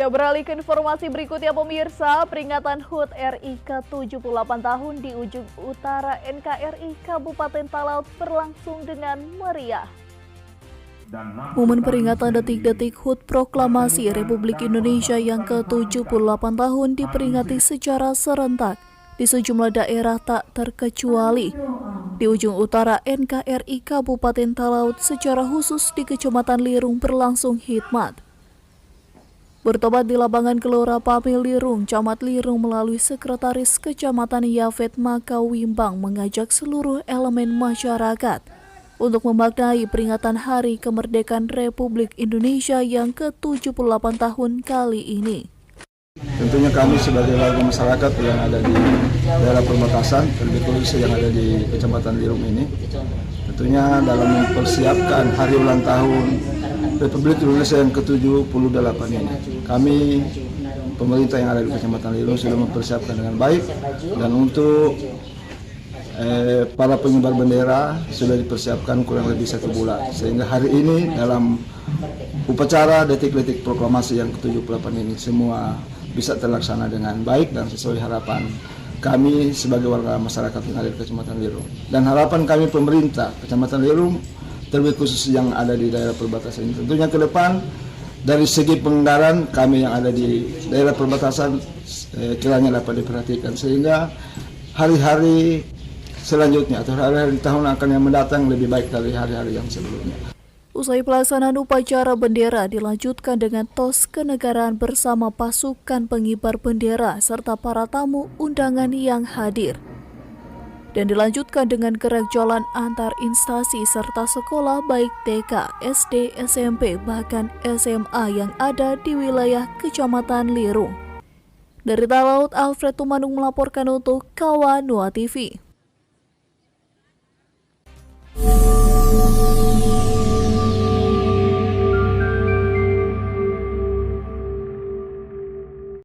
Ya, beralih ke informasi berikutnya pemirsa, peringatan HUT RI ke-78 tahun di ujung utara NKRI Kabupaten Talaut berlangsung dengan meriah. Momen peringatan detik-detik HUT Proklamasi Republik Indonesia yang ke-78 tahun diperingati secara serentak di sejumlah daerah tak terkecuali. Di ujung utara NKRI Kabupaten Talaut secara khusus di Kecamatan Lirung berlangsung khidmat. Bertobat di lapangan Gelora Pamil Lirung, Camat Lirung melalui Sekretaris Kecamatan Yafet Makawimbang mengajak seluruh elemen masyarakat untuk memaknai peringatan Hari Kemerdekaan Republik Indonesia yang ke-78 tahun kali ini. Tentunya kami sebagai warga masyarakat yang ada di daerah perbatasan, terlebih khusus yang ada di Kecamatan Lirung ini, tentunya dalam mempersiapkan hari ulang tahun Republik Indonesia yang ke-78 ini, kami pemerintah yang ada di Kecamatan Lirung sudah mempersiapkan dengan baik, dan untuk para pengibar bendera sudah dipersiapkan kurang lebih 1 bulan, sehingga hari ini dalam upacara detik-detik proklamasi yang ke-78 ini semua bisa terlaksana dengan baik dan sesuai harapan kami sebagai warga masyarakat yang ada di Kecamatan Lirung. Dan harapan kami pemerintah Kecamatan Lirung, terlebih khusus yang ada di daerah perbatasan ini, tentunya ke depan dari segi pengendara kami yang ada di daerah perbatasan kiranya dapat diperhatikan, sehingga hari-hari selanjutnya atau hari-hari tahun akan yang mendatang lebih baik dari hari-hari yang sebelumnya. Usai pelaksanaan upacara bendera dilanjutkan dengan tos kenegaraan bersama pasukan pengibar bendera serta para tamu undangan yang hadir. Dan dilanjutkan dengan gerak jalan antar instansi serta sekolah baik TK, SD, SMP, bahkan SMA yang ada di wilayah Kecamatan Lirung. Dari Talaut, Alfred Tumanung melaporkan untuk Kawanua TV.